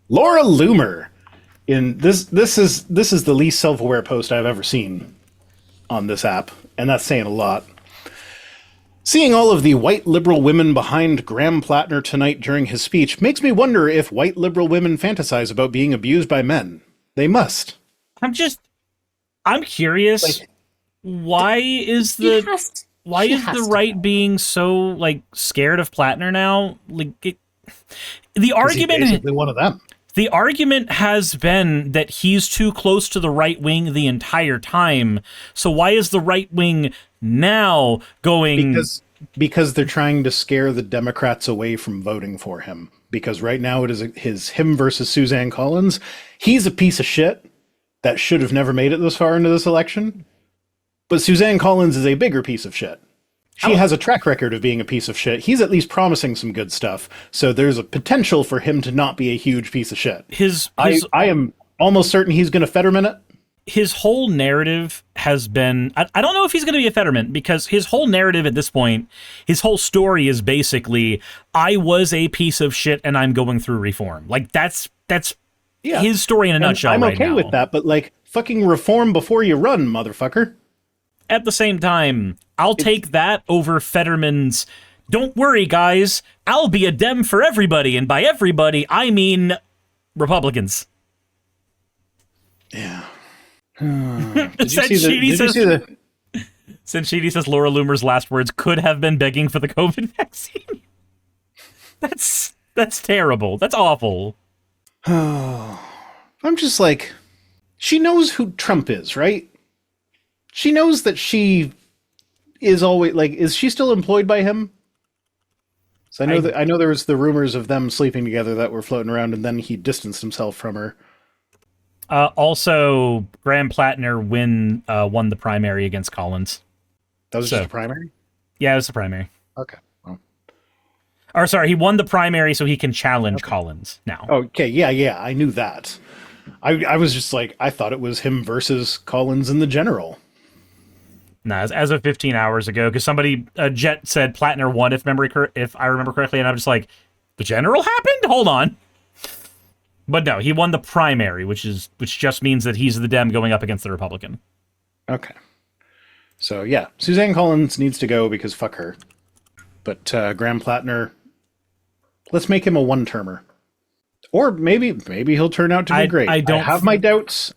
Laura Loomer. In this is the least self-aware post I've ever seen on this app, and that's saying a lot. Seeing all of the white liberal women behind Graham Platner tonight during his speech makes me wonder if white liberal women fantasize about being abused by men. They must. I'm curious. Like, why is the right being so like scared of Platner now? Like the argument he's basically one of them. The argument has been that he's too close to the right wing the entire time. So why is the right wing now going? Because they're trying to scare the Democrats away from voting for him. Because right now it is him versus Suzanne Collins. He's a piece of shit that should have never made it this far into this election. But Suzanne Collins is a bigger piece of shit. She has a track record of being a piece of shit. He's at least promising some good stuff. So there's a potential for him to not be a huge piece of shit. I am almost certain he's going to Fetterman it. His whole narrative has been... I don't know if he's going to be a Fetterman, because his whole narrative at this point, his whole story is basically, I was a piece of shit and I'm going through reform. Like, that's his story in a nutshell right now. I'm okay with that, but like, fucking reform before you run, motherfucker. At the same time, I'll take that over Fetterman's, don't worry, guys, I'll be a Dem for everybody, and by everybody, I mean Republicans. Yeah. Since Sheedy says Laura Loomer's last words could have been begging for the COVID vaccine. That's terrible. That's awful. I'm just like, she knows who Trump is, right? She knows that she is always like, is she still employed by him? So I know there was the rumors of them sleeping together that were floating around, and then he distanced himself from her. Also, Graham Platner won the primary against Collins. That was just a primary? Yeah, it was the primary. Okay. Well. Or sorry, he won the primary so he can challenge Collins now. Okay, yeah, I knew that. I was just like, I thought it was him versus Collins in the general. No, as of 15 hours ago, because somebody, Jet said Platner won, if I remember correctly, and I'm just like, the general happened? Hold on. But no, he won the primary, which just means that he's the Dem going up against the Republican. Okay. So yeah, Suzanne Collins needs to go because fuck her. But Graham Platner, let's make him a one-termer. Or maybe he'll turn out to be great. I have my doubts.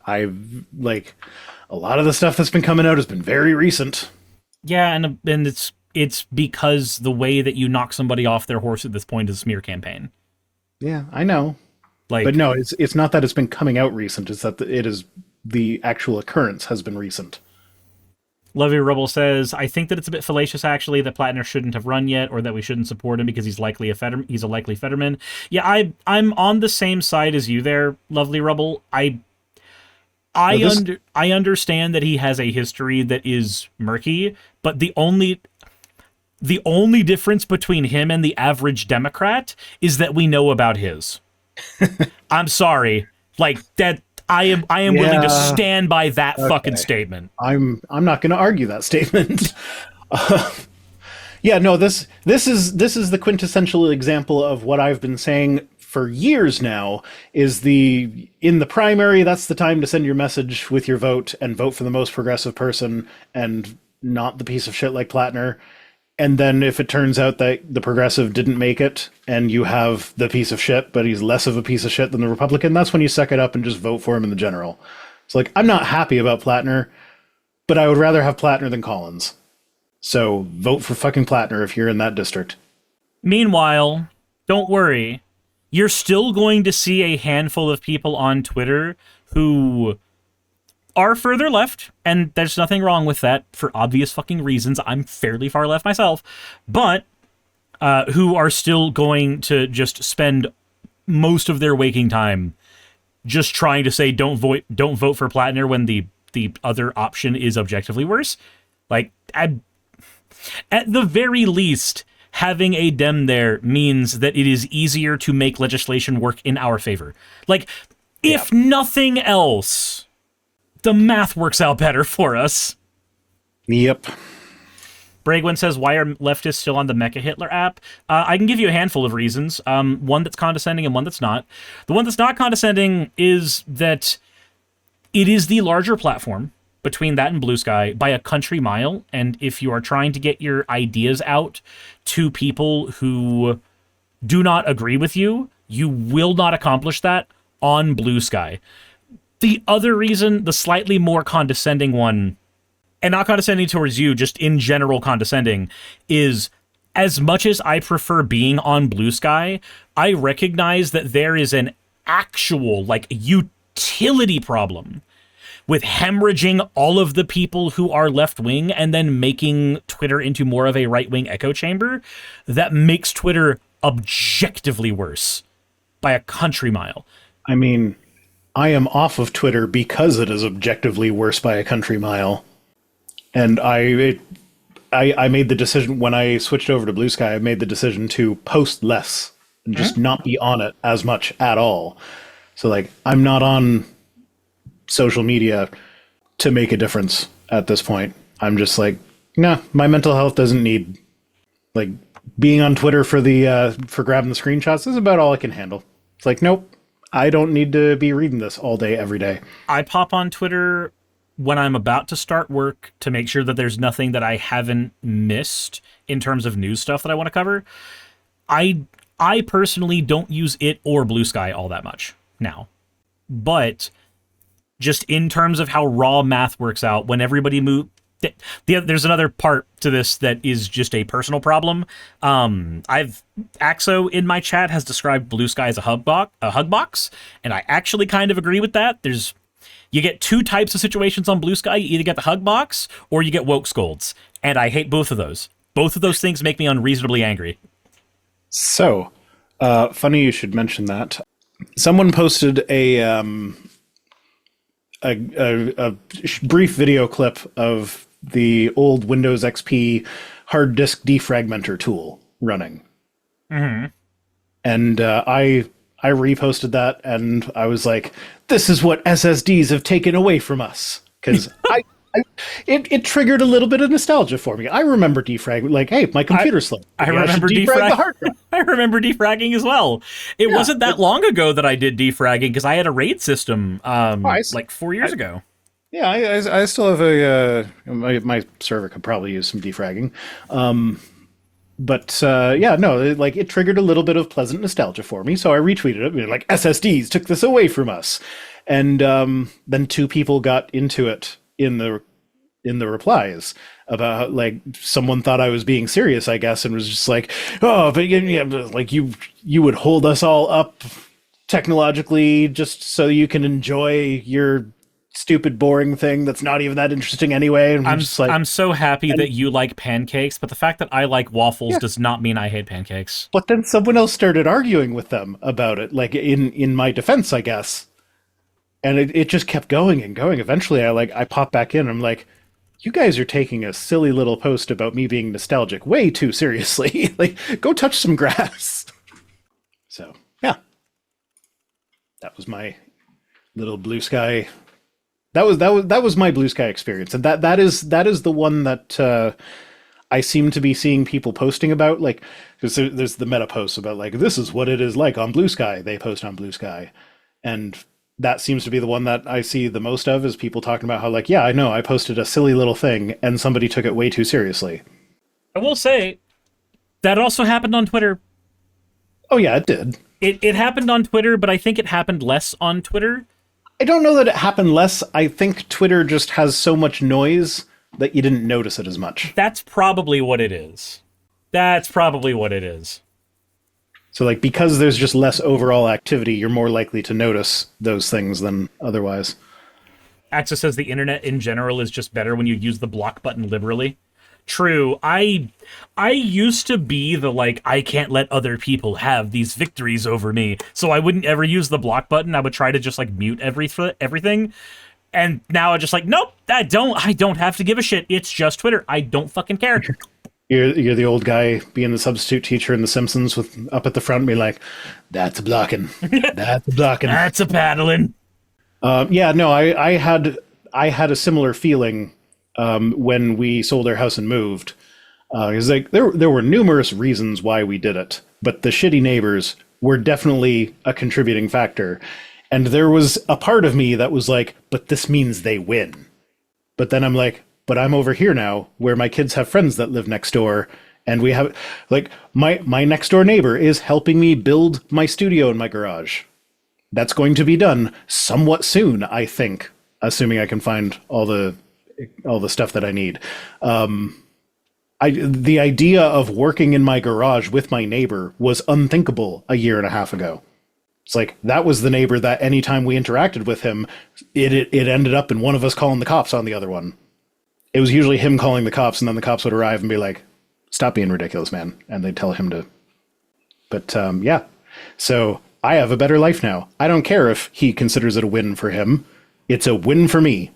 A lot of the stuff that's been coming out has been very recent. Yeah, and it's because the way that you knock somebody off their horse at this point is a smear campaign. Yeah, I know. But no, it's not that it's been coming out recent. It's that the actual occurrence has been recent. Lovey Rubble says, I think that it's a bit fallacious, actually, that Platner shouldn't have run yet, or that we shouldn't support him because he's a likely Fetterman. Yeah, I'm on the same side as you there, Lovely Rubble. I understand that he has a history that is murky, but the only difference between him and the average Democrat is that we know about his. I'm sorry. Like that I am willing to stand by that fucking statement. I'm not going to argue that statement. Yeah, no, this is the quintessential example of what I've been saying for years now, is in the primary, that's the time to send your message with your vote and vote for the most progressive person and not the piece of shit like Platner. And then if it turns out that the progressive didn't make it and you have the piece of shit, but he's less of a piece of shit than the Republican, that's when you suck it up and just vote for him in the general. It's like, I'm not happy about Platner, but I would rather have Platner than Collins. So vote for fucking Platner if you're in that district. Meanwhile, don't worry. You're still going to see a handful of people on Twitter who are further left, and there's nothing wrong with that for obvious fucking reasons. I'm fairly far left myself, but who are still going to just spend most of their waking time just trying to say don't vote for Platner when the other option is objectively worse. Like, at the very least, having a Dem there means that it is easier to make legislation work in our favor. Like, if nothing else, the math works out better for us. Yep. Bragwin says, why are leftists still on the Mecha Hitler app? I can give you a handful of reasons. One that's condescending and one that's not. The one that's not condescending is that it is the larger platform between that and Blue Sky by a country mile. And if you are trying to get your ideas out to people who do not agree with you, you will not accomplish that on Blue Sky. The other reason, the slightly more condescending one, and not condescending towards you, just in general condescending, is as much as I prefer being on Blue Sky, I recognize that there is an actual, like, utility problem with hemorrhaging all of the people who are left-wing and then making Twitter into more of a right-wing echo chamber that makes Twitter objectively worse by a country mile. I mean, I am off of Twitter because it is objectively worse by a country mile. And I made the decision when I switched over to Blue Sky, I made the decision to post less and just not be on it as much at all. So, like, I'm not on social media to make a difference at this point. I'm just like, nah, my mental health doesn't need, like, being on Twitter for grabbing the screenshots is about all I can handle. It's like, nope, I don't need to be reading this all day, every day. I pop on Twitter when I'm about to start work to make sure that there's nothing that I haven't missed in terms of news stuff that I want to cover. I personally don't use it or Blue Sky all that much now. But just in terms of how raw math works out, when everybody there's another part to this that is just a personal problem. Axo in my chat has described Blue Sky as a hug box, and I actually kind of agree with that. You get two types of situations on Blue Sky. You either get the hug box or you get woke scolds, and I hate both of those. Both of those things make me unreasonably angry. So, funny you should mention that. Someone posted a brief video clip of the old Windows XP hard disk defragmenter tool running. Mm-hmm. And I reposted that, and I was like, this is what SSDs have taken away from us. Because it triggered a little bit of nostalgia for me. I remember defrag, like, hey, my computer's slow. I remember defrag the hard drive. I remember defragging as well. It wasn't that long ago that I did defragging, because I had a RAID system like 4 years ago. Yeah, I still have my server could probably use some defragging. But it triggered a little bit of pleasant nostalgia for me, so I retweeted it. Like, SSDs took this away from us, and then two people got into it in the replies about, like, someone thought I was being serious, I guess, and was just like, oh, but yeah, like you would hold us all up technologically just so you can enjoy your stupid, boring thing that's not even that interesting anyway. And I'm so happy that you like pancakes, but the fact that I like waffles does not mean I hate pancakes. But then someone else started arguing with them about it, like in my defense, I guess. And it just kept going and going. Eventually, I popped back in. And I'm like, you guys are taking a silly little post about me being nostalgic way too seriously. Like, go touch some grass. So, yeah. That was my little Blue Sky. That was my Blue Sky experience, and that is the one that I seem to be seeing people posting about. Like, because there's the meta posts about, like, this is what it is like on Blue Sky. They post on Blue Sky, and that seems to be the one that I see the most of, is people talking about how, like, yeah, I know I posted a silly little thing and somebody took it way too seriously. I will say that also happened on Twitter. Oh yeah, it did. It happened on Twitter, but I think it happened less on Twitter. I don't know that it happened less. I think Twitter just has so much noise that you didn't notice it as much. That's probably what it is. So, like, because there's just less overall activity, you're more likely to notice those things than otherwise. Axis says the internet in general is just better when you use the block button liberally. True. I used to be the, like, I can't let other people have these victories over me, so I wouldn't ever use the block button. I would try to just, like, mute everything. And now I'm just like, nope, I don't have to give a shit. It's just Twitter. I don't fucking care. You're the old guy being the substitute teacher in The Simpsons with up at the front being like, that's a blocking. That's a blocking. That's a paddling. Yeah, no, I had a similar feeling when we sold our house and moved. It's like there were numerous reasons why we did it, but the shitty neighbors were definitely a contributing factor. And there was a part of me that was like, but this means they win. But then I'm like, but I'm over here now where my kids have friends that live next door. And we have, like, my next door neighbor is helping me build my studio in my garage. That's going to be done somewhat soon, I think, assuming I can find all the stuff that I need. The idea of working in my garage with my neighbor was unthinkable a year and a half ago. It's like, that was the neighbor that anytime we interacted with him, it ended up in one of us calling the cops on the other one. It was usually him calling the cops, and then the cops would arrive and be like, stop being ridiculous, man. And they'd tell him to. But yeah. So I have a better life now. I don't care if he considers it a win for him. It's a win for me.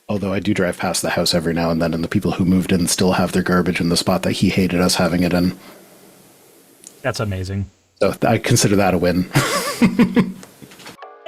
Although I do drive past the house every now and then, and the people who moved in still have their garbage in the spot that he hated us having it in. That's amazing. So I consider that a win.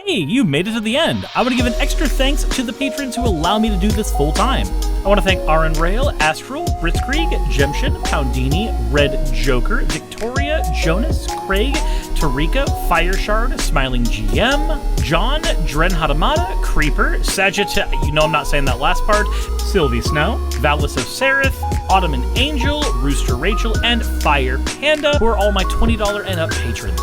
Hey, you made it to the end. I want to give an extra thanks to the patrons who allow me to do this full time. I want to thank Aaron Rail, Astral, Britzkrieg, Jemshin, Poundini, Red Joker, Victoria, Jonas, Craig, Tarika, Fireshard, Smiling GM, John, Dren Hadamada, Creeper, Sagitta, you know I'm not saying that last part, Sylvie Snow, Valis of Seraph, Ottoman Angel, Rooster Rachel, and Fire Panda, who are all my $20 and up patrons.